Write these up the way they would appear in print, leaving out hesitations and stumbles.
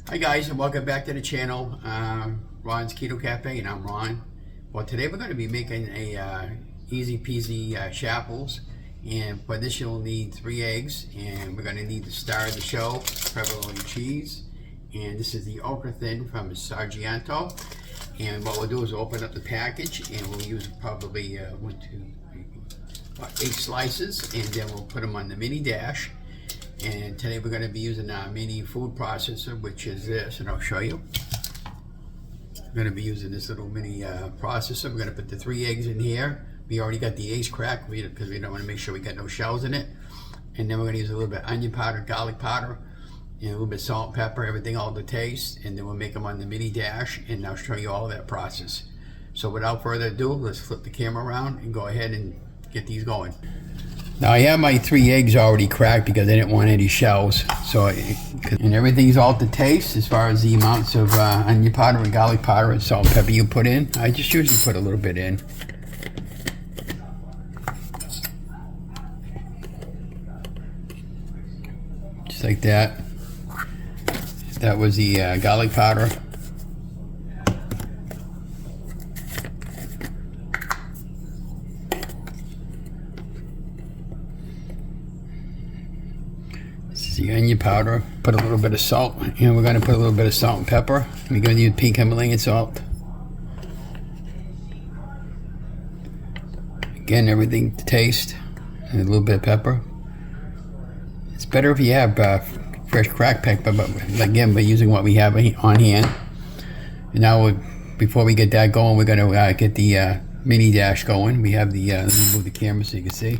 Hi guys, and welcome back to the channel. Ron's Keto Cafe, and I'm Ron. Well, today we're going to be making a easy peasy Chaffles, and for this you'll need 3 eggs, and we're going to need the star of the show, provolone cheese, and this is the ultra thin from Sargento. And what we'll do is open up the package, and we'll use probably 1, 2, 3, 4, 8 slices, and then we'll put them on the mini dash. And today we're going to be using our mini food processor, which is this, and I'll show you. We're going to be using this little mini processor. We're going to put the 3 eggs in here. We already got the eggs cracked because we don't want to make sure we got no shells in it. And then we're going to use a little bit of onion powder, garlic powder, and a little bit of salt, pepper, everything all to taste. And then we'll make them on the mini dash, and I'll show you all of that process. So without further ado, let's flip the camera around and go ahead and get these going. Now I have my 3 eggs already cracked because I didn't want any shells. And everything's all to taste as far as the amounts of onion powder and garlic powder and salt and pepper you put in. I just usually put a little bit in. Just like that. That was the garlic powder. The onion powder, put a little bit of salt, and we're going to put a little bit of salt and pepper. We're going to use pink Himalayan salt. Again, everything to taste, and a little bit of pepper. It's better if you have fresh cracked pepper, but again, we're using what we have on hand. And now, before we get that going, we're going to get the mini dash going. We have the, let me move the camera so you can see.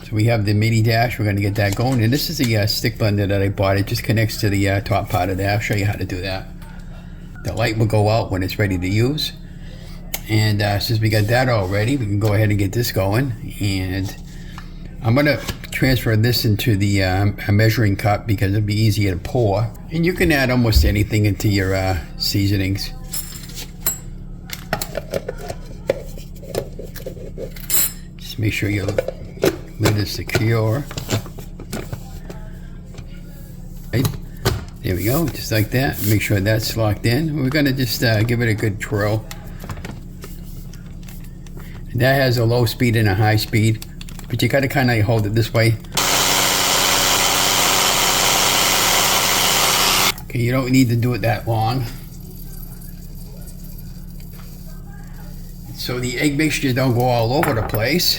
So we have the mini dash, we're going to get that going. And this is the stick blender that I bought. It just connects to the top part of that. I'll show you how to do that. The light will go out when it's ready to use. And since we got that all ready, we can go ahead and get this going. And I'm going to transfer this into the measuring cup because it'll be easier to pour. And you can add almost anything into your seasonings. Just make sure your lid is secure. Right. There we go, just like that. Make sure that's locked in. We're going to just give it a good twirl. And that has a low speed and a high speed, but you got to kind of hold it this way. Okay, you don't need to do it that long. So the egg mixture don't go all over the place.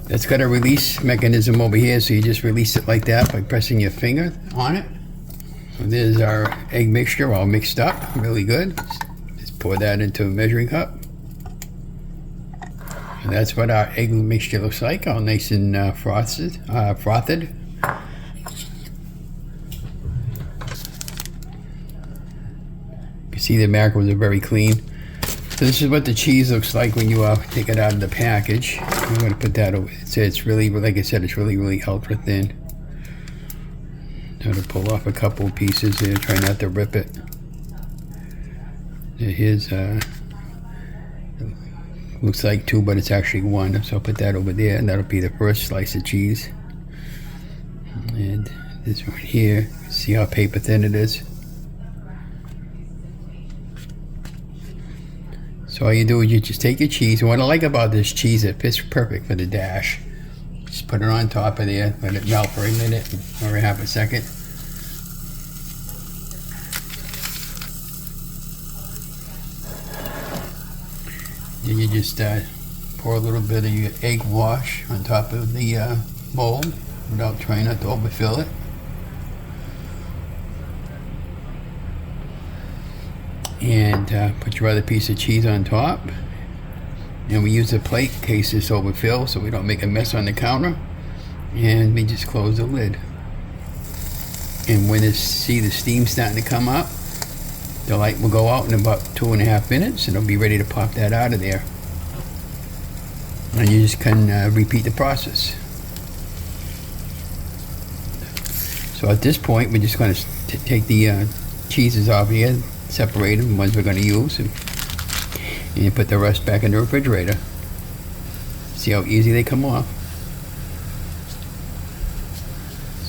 It's got a release mechanism over here, so you just release it like that by pressing your finger on it. So there's our egg mixture all mixed up, really good. Just pour that into a measuring cup. And that's what our egg mixture looks like, all nice and frothed. You can see the macros are very clean. So this is what the cheese looks like when you take it out of the package. I'm going to put that over. It's really, like I said, it's really ultra thin. I'm going to pull off a couple of pieces here, try not to rip it. Here's, looks like 2, but it's actually 1. So I'll put that over there, and that'll be the first slice of cheese. And this one here, see how paper thin it is? So all you do is you just take your cheese. And what I like about this cheese, it fits perfect for the dash. Just put it on top of there, let it melt for a minute or half a second. Then you just pour a little bit of your egg wash on top of the mold without trying not to overfill it. And put your other piece of cheese on top. And we use a plate in case this overfills so we don't make a mess on the counter. And we just close the lid. And when you see the steam starting to come up, the light will go out in about 2.5 minutes, and it'll be ready to pop that out of there. And you just can repeat the process. So at this point, we're just going to take the cheeses off here, separate them, the ones we're going to use, and put the rest back in the refrigerator. See how easy they come off.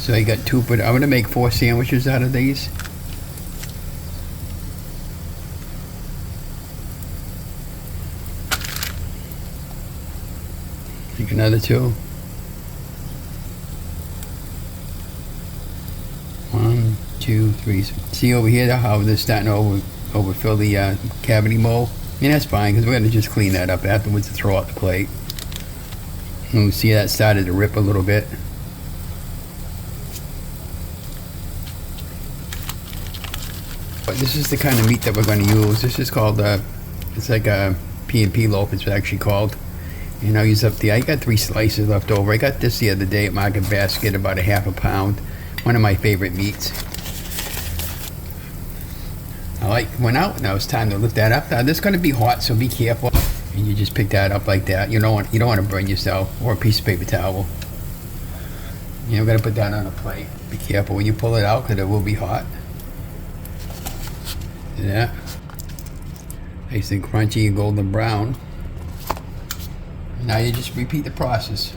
So you got 2, but I'm gonna make 4 sandwiches out of these. Take another 2. 1, 2, 3. See over here how they're starting to overfill the cavity mold? And that's fine because we're going to just clean that up afterwards and throw out the plate. And we see that started to rip a little bit. But this is the kind of meat that we're going to use. This is called, it's like a P&P loaf, it's actually called. And I'll use up I got 3 slices left over. I got this the other day at Market Basket, about a ½ pound. One of my favorite meats. Went out, now it's time to lift that up. Now this is going to be hot, so be careful. And you just pick that up like that. You don't want to burn yourself, or a piece of paper towel. You're going to put that on a plate. Be careful when you pull it out, because it will be hot. See that? Nice and crunchy and golden brown. Now you just repeat the process.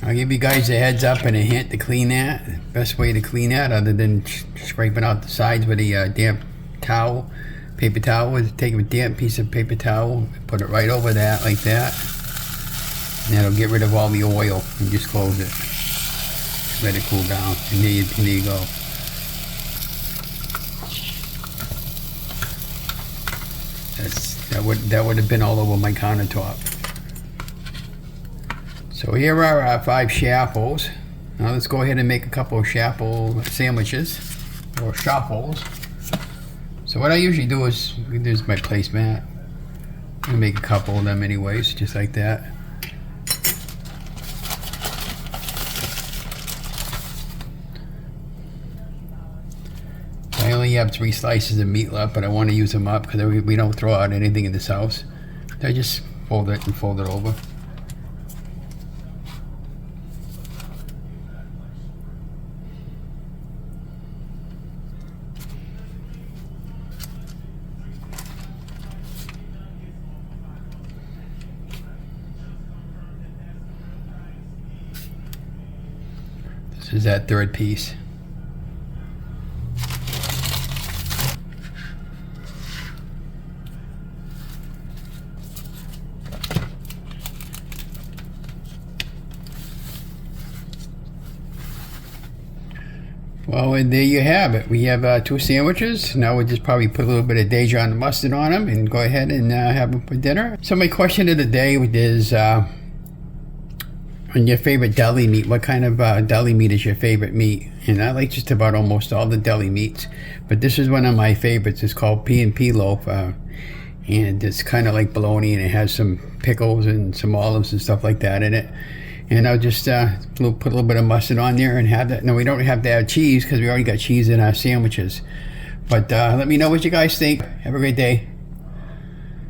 I'll give you guys a heads up and a hint to clean that. Best way to clean that, other than scraping out the sides with a damp towel, paper towel, is take a damp piece of paper towel, put it right over that like that, and that'll get rid of all the oil, and just close it. Let it cool down, and there you go. That would have been all over my countertop. So here are our 5 Chaffles. Now let's go ahead and make a couple of Chaffle sandwiches, or Chaffles. So what I usually do is, there's my placemat. I make a couple of them anyways, just like that. I only have 3 slices of meat left, but I want to use them up because we don't throw out anything in this house. So I just fold it and fold it over. This is that 3rd piece. Well, and there you have it. We have 2 sandwiches. Now we'll just probably put a little bit of Dijon mustard on them and go ahead and have them for dinner. So my question of the day is, on your favorite deli meat, what kind of deli meat is your favorite meat? And I like just about almost all the deli meats, but this is one of my favorites. It's called P&P Loaf, and it's kind of like bologna, and it has some pickles and some olives and stuff like that in it. And I'll just put a little bit of mustard on there and have that. No, we don't have to have cheese because we already got cheese in our sandwiches. But let me know what you guys think. Have a great day.